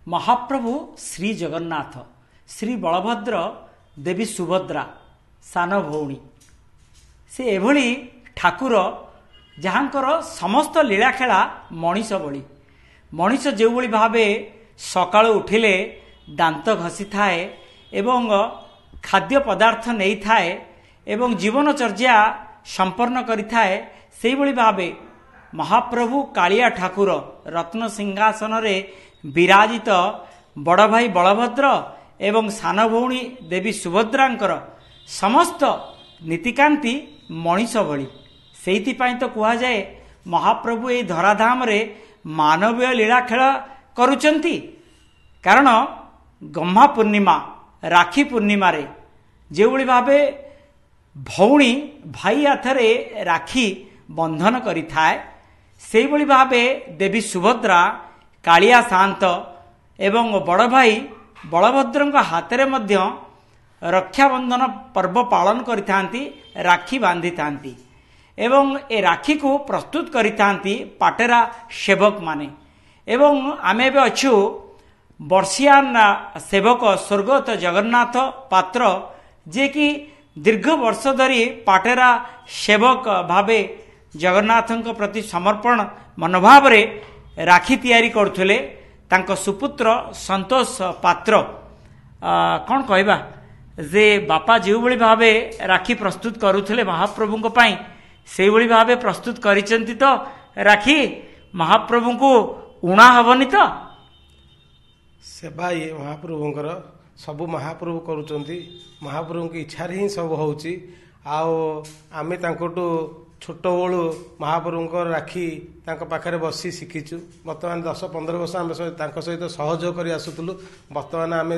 महाप्रभु श्री जगन्नाथ श्री बलभद्र देवी सुभद्रा सान भौणी से एभली ठाकुर जहाँकर समस्त लीलाखेला मनीष भली मनीष जो भावे सकाळु उठिले दांत घसी थाए एवं खाद्य पदार्थ नहीं थाए एवं जीवनचर्या संपन्न करिथाए सेहि भली भावे महाप्रभु कालिया ठाकुर रत्न सिंहासन रे विराजित बड़ भाई बलभद्र एवं सान भौणी देवी सुभद्रांकर समस्त नीतिकांति मनीष भली सेइथिपाई तो कुहा जाए महाप्रभु ए धराधाम रे मानवीय लीला खेल करुचंती। कारण गम्हा पूर्णिमा राखी पूर्णिमा रे जो भावे भौणी भाई हाथरे राखी बंधन करिथाए सेहि भली भावे देवी सुभद्रा कालिया शांत एवं बड़ भाई बलभद्र हाथ में रक्षाबंधन पर्व पालन करिथांती राखी बांधि थांती एवं ए राखी को प्रस्तुत करिथांती पाटेरा सेवक माने एवं आमे बे अछु वर्षियान सेवक स्वर्गत जगन्नाथ पात्र जे कि दीर्घ वर्ष धरी पाटेरा सेवक भावे जगन्नाथଙ୍କ प्रति समर्पण मनोभाव रे राखी तैयारी करथुले तांको सुपुत्र संतोष पात्र कौन कहबा जे बापा जो भली भावे राखी प्रस्तुत करुथुले महाप्रभु पई से भली भावे प्रस्तुत करिसंती तो राखी महाप्रभु को उणा हबनी तो सेवा ये महाप्रभुंकर सबु महाप्रभु करुचंती महाप्रभु की इच्छा ही सब होउची आओ आमे तांकोटू छोट बलू महाप्रभुंकर राखी तांको पाखरे बसी शिखीचु वर्तमान 10-15 वर्ष आम सहित सहयोग कर आसुलु वर्तमान आम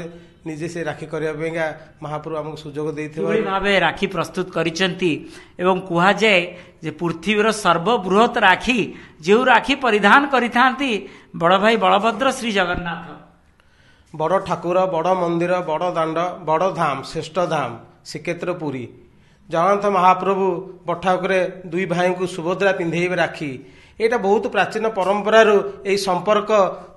निजे से राखी करने महाप्रभु आमको सुजोग भावे राखी प्रस्तुत करिसंती एवं कुहा जाए जे पृथ्वीर सर्वबृहत राखी जो राखी परिधान करिथांती बड़ भाई बलभद्र श्री जगन्नाथ बड़ ठाकुर बड़ मंदिर बड़ दांड बड़ धाम श्रेष्ठ धाम श्रीक्षेत्र पुरी जगन्नाथ महाप्रभु बठाकुरे दुई भाई को सुभद्रा पिंधेबे राखी एटा बहुत प्राचीन परंपरा यही संपर्क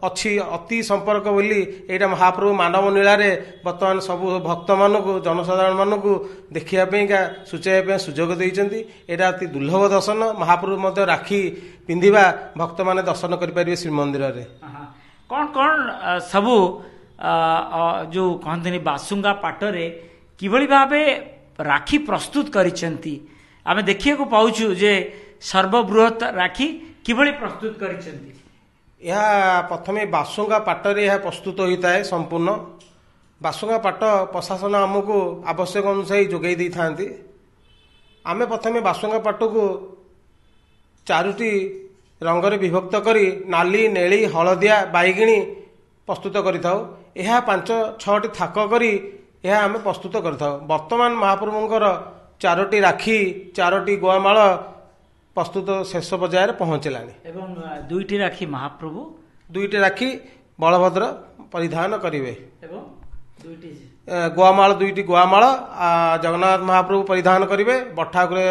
अच्छी अति संपर्क बोली एटा महाप्रभु मानव नीला रे वर्तमान सबु भक्त मानक जनसाधारण मानक देखा सूचाइबा सुजोग देइचंती एटा अति दुर्लभ दर्शन महाप्रभु मध्य राखी पिंधिबा भक्त माने दर्शन करि परिबे श्रीमंदिर रे कौन कौन सबु जो कहते बासुंगा पाटरे किभली भावे राखी प्रस्तुत करिसंती आमे देखिएको पाउछु जे सर्वबृहत राखी किभली प्रस्तुत करिसंती यह प्रथमे बासुंगा पाटरे यह प्रस्तुत होता है संपूर्ण बासुंगा पाट प्रशासन आमको आवश्यक अनुसार जोगाई दी थांती आमे प्रथमे बासुंगा पाट को चारोटी रंगरे विभक्त करी नाली नेली हलदिया बैगिणी प्रस्तुत करिथाउ यह 5-6टी थाक करी यह आम प्रस्तुत करथाउ वर्तमान महाप्रभुंकर 4टी राखी 4टी गुआमाल प्रस्तुत शेष पर्यायर पहुंचलानी एवं 2टी राखी महाप्रभु 2टी राखी बलभद्र परिधान करिवे एवं 2टी गुआमाल 2टी गुआमाल जगन्नाथ महाप्रभु परिधान करिवे बठाकुरे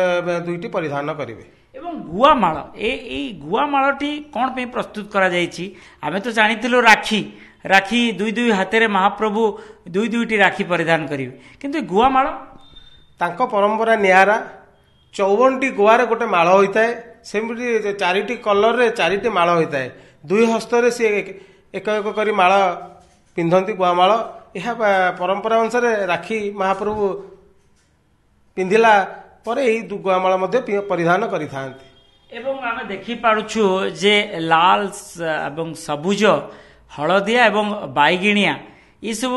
2टी परिधान करिवे एवं गुआमाल ए गुआमालटी कौन पे प्रस्तुत करा जायछि आमे तो जानिथिलो राखी राखी दुई हाथे महाप्रभु 2-2टी राखी परिधान करिवे किंतु गुआमाल तांको परंपरा नियारा 54टी गुआरे गोटे माल होता है सेमती 4टी कलर रे 4टी माल होता है 2 हस्तरे सी एक करी माल पिंधती गुआमाल यह परंपरा अनुसार राखी महाप्रभु पिंधिला पर यही गुआमाल मध्य परिधान करिथांती एवं आमे देखि पारुछु जे लाल एवं सबुज हलदिया एवं बैगिणिया ये सब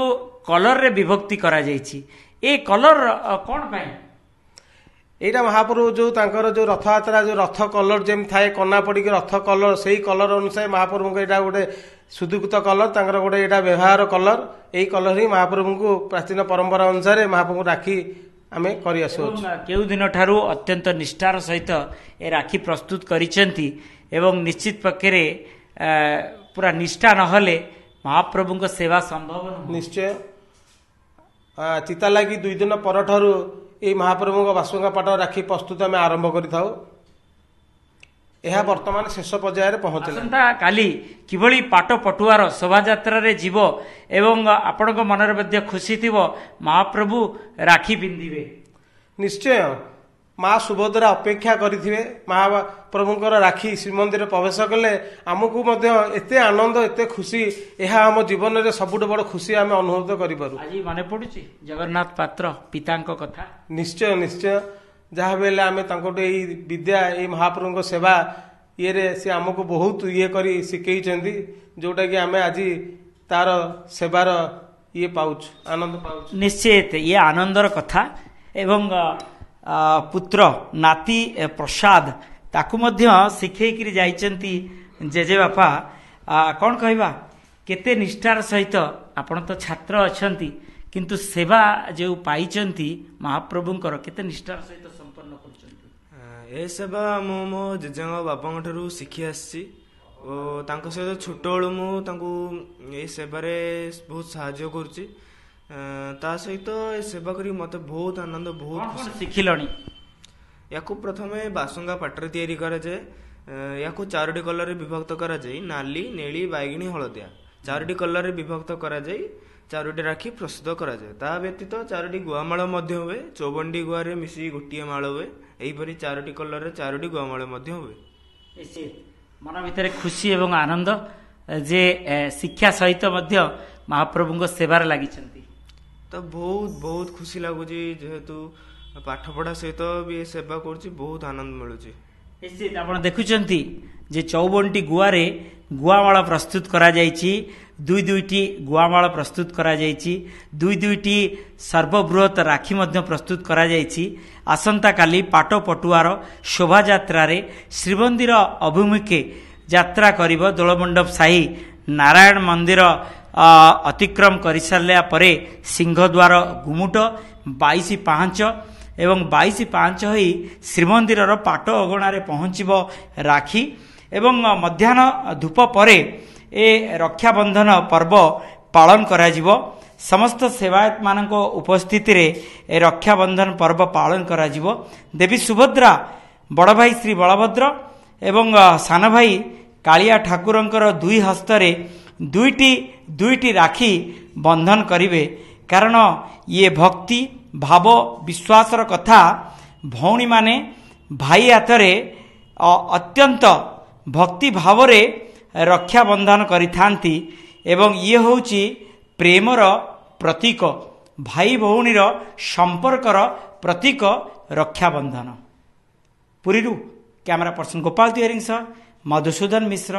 कलर रे विभक्ति करा जायछि ए कलर कौन पाई एटा महाप्रभु जो तांकर जो रथ यात्रा जो रथ कलर जेम थाए कना पड़ी के रथ कलर से कलर अनुसार महाप्रभु को एटा गोटे सुदुक्त कलर तांकर गोटे एटा व्यवहार कलर यही कलर ही महाप्रभु को प्राचीन परंपरा अनुसार महाप्रभु राखी आमे करि आसु केउ दिन ठारू अत्यंत निष्ठार सहित ए राखी प्रस्तुत करिसंती एवं निश्चित पक्षरे पूरा निष्ठा नहले महाप्रभु को सेवा संभव निश्चय चिता लगी 2 दिन पर ठारू ये महाप्रभु बासुंगा पाट राखी प्रस्तुत आम आरंभ करिथाउ ଏହା ବର୍ତ୍ତମାନ ଶେଷ ପର୍ଯ୍ୟାୟରେ ପହଞ୍ଚିଲା। ଆସନ୍ତା କାଲି କିଭଳି ପାଟ ପଟୁଆର ଶୋଭାଯାତ୍ରାରେ ଯିବ ଏବଂ ଆପଣଙ୍କ ମନରେ ମଧ୍ୟ ଖୁସି ଥିବ, ମହାପ୍ରଭୁ ରାକ୍ଷୀ ପିନ୍ଧିବେ। ନିଶ୍ଚୟ ମା ସୁଭଦ୍ରା ଅପେକ୍ଷା କରିଥିବେ। ମହାପ୍ରଭୁଙ୍କର ରାକ୍ଷୀ ଶ୍ରୀମନ୍ଦିର ପ୍ରବେଶ କଲେ ଆମକୁ ମଧ୍ୟ ଏତେ ଆନନ୍ଦ, ଏତେ ଖୁସି, ଏହା ଆମ ଜୀବନରେ ସବୁଠୁ ବଡ଼ ଖୁସି ଆମେ ଅନୁଭବ କରିପାରୁ। ଆଜି ମନେ ପଡୁଛି ଜଗନ୍ନାଥ ପାତ୍ର ପିତାଙ୍କ କଥା। ନିଶ୍ଚୟ ନିଶ୍ଚୟ, ଯାହା ବି ହେଲେ ଆମେ ତାଙ୍କଠୁ ଏଇ ବିଦ୍ୟା, ଏଇ ମହାପ୍ରଭୁଙ୍କ ସେବା ଇଏରେ ସେ ଆମକୁ ବହୁତ କରି ଶିଖେଇଛନ୍ତି, ଯୋଉଟା କି ଆମେ ଆଜି ତାର ସେବାର ପାଉଛୁ, ଆନନ୍ଦ ପାଉଛୁ। ନିଶ୍ଚିତ ଇଏ ଆନନ୍ଦର କଥା। ଏବଂ ପୁତ୍ର ନାତି ପ୍ରସାଦ ତାକୁ ମଧ୍ୟ ଶିଖେଇକିରି ଯାଇଛନ୍ତି ଜେଜେବାପା। କ'ଣ କହିବା, କେତେ ନିଷ୍ଠାର ସହିତ ଆପଣ ତ ଛାତ୍ର ଅଛନ୍ତି, କିନ୍ତୁ ସେବା ଯେଉଁ ପାଇଛନ୍ତି ମହାପ୍ରଭୁଙ୍କର କେତେ ନିଷ୍ଠାର ସହିତ ସମ୍ପନ୍ନ କରୁଛନ୍ତି। ଏ ସେବା ମୁଁ ମୋ ଜେଜେଙ୍କ ବାପାଙ୍କ ଠାରୁ ଶିଖି ଆସିଛି ଓ ତାଙ୍କ ସହିତ ଛୋଟବେଳୁ ମୁଁ ତାଙ୍କୁ ଏ ସେବାରେ ବହୁତ ସାହାଯ୍ୟ କରୁଛି। ତା ସହିତ ଏ ସେବା କରି ମୋତେ ବହୁତ ଆନନ୍ଦ, ବହୁତ ଖୁସି। ଶିଖିଲଣି? ୟାକୁ ପ୍ରଥମେ ବାସୁଙ୍ଗା ପାଟରେ ତିଆରି କରାଯାଏ। ୟାକୁ 4ଟି କଲରରେ ବିଭକ୍ତ କରାଯାଇ ନାଲି, ନେଳି, ବାଇଗିଣୀ, ହଳଦିଆ 4ଟି କଲରରେ ବିଭକ୍ତ କରାଯାଇ 4ଟି ରାକ୍ଷୀ ପ୍ରସ୍ତୁତ କରାଯାଏ। ତା ବ୍ୟତୀତ 4ଟି ଗୁଆମାଳ ମଧ୍ୟ ହୁଏ। 54ଟି ଗୁଆରେ ମିଶି ଗୋଟିଏ ମାଳ ହୁଏ। ଏହିପରି 4ଟି କଲରରେ 4ଟି ଗୁଆମାଳ ମଧ୍ୟ ହୁଏ। ମନ ଭିତରେ ଖୁସି ଏବଂ ଆନନ୍ଦ ଯେ ଶିକ୍ଷା ସହିତ ମଧ୍ୟ ମହାପ୍ରଭୁଙ୍କ ସେବାରେ ଲାଗିଛନ୍ତି। ତ ବହୁତ ବହୁତ ଖୁସି ଲାଗୁଛି, ଯେହେତୁ ପାଠପଢ଼ା ସହିତ ବି ଏ ସେବା କରୁଛି, ବହୁତ ଆନନ୍ଦ ମିଳୁଛି। ନିଶ୍ଚିତ ଆପଣ ଦେଖୁଛନ୍ତି ଯେ 54ଟି ଗୁଆରେ ଗୁଆମାଳ ପ୍ରସ୍ତୁତ କରାଯାଇଛି, 2ଟି ଗୁଆମାଳ ପ୍ରସ୍ତୁତ କରାଯାଇଛି, 2ଟି ସର୍ବବୃହତ ରାକ୍ଷୀ ମଧ୍ୟ ପ୍ରସ୍ତୁତ କରାଯାଇଛି। ଆସନ୍ତାକାଲି ପାଟ ପଟୁଆର ଶୋଭାଯାତ୍ରାରେ ଶ୍ରୀମନ୍ଦିର ଅଭିମୁଖେ ଯାତ୍ରା କରିବ। ଦୋଳମଣ୍ଡପ ସାହି ନାରାୟଣ ମନ୍ଦିର ଅତିକ୍ରମ କରିସାରିଲା ପରେ ସିଂହଦ୍ୱାର ଗୁମୁଟ 22 ପାହାଞ୍ଚ ଏବଂ 22 ପାହାଞ୍ଚ ହୋଇ ଶ୍ରୀମନ୍ଦିରର ପାଟ ଅଗଣାରେ ପହଞ୍ଚିବ ରାକ୍ଷୀ। ଏବଂ ମଧ୍ୟାହ୍ନ ଧୂପ ପରେ ଏ ରକ୍ଷାବନ୍ଧନ ପର୍ବ ପାଳନ କରାଯିବ। ସମସ୍ତ ସେବାୟତମାନଙ୍କ ଉପସ୍ଥିତିରେ ଏ ରକ୍ଷାବନ୍ଧନ ପର୍ବ ପାଳନ କରାଯିବ। ଦେବୀ ସୁଭଦ୍ରା, ବଡ଼ ଭାଇ ଶ୍ରୀ ବଳଭଦ୍ର ଏବଂ ସାନ ଭାଇ କାଳିଆ ଠାକୁରଙ୍କର 2 ହସ୍ତରେ ଦୁଇଟି ରାକ୍ଷୀ ବନ୍ଧନ କରିବେ। କାରଣ ଇଏ ଭକ୍ତି ଭାବ ବିଶ୍ୱାସର କଥା। ଭଉଣୀମାନେ ଭାଇ ହାତରେ ଅତ୍ୟନ୍ତ ଭକ୍ତି ଭାବରେ ରକ୍ଷାବନ୍ଧନ କରିଥାନ୍ତି ଏବଂ ଇଏ ହେଉଛି ପ୍ରେମର ପ୍ରତୀକ, ଭାଇ ଭଉଣୀର ସମ୍ପର୍କର ପ୍ରତୀକ ରକ୍ଷାବନ୍ଧନ। ପୁରୀରୁ କ୍ୟାମେରା ପର୍ସନ ଗୋପାଳ ତିୱାରୀଙ୍କ ସହ ମଧୁସୂଦନ ମିଶ୍ର।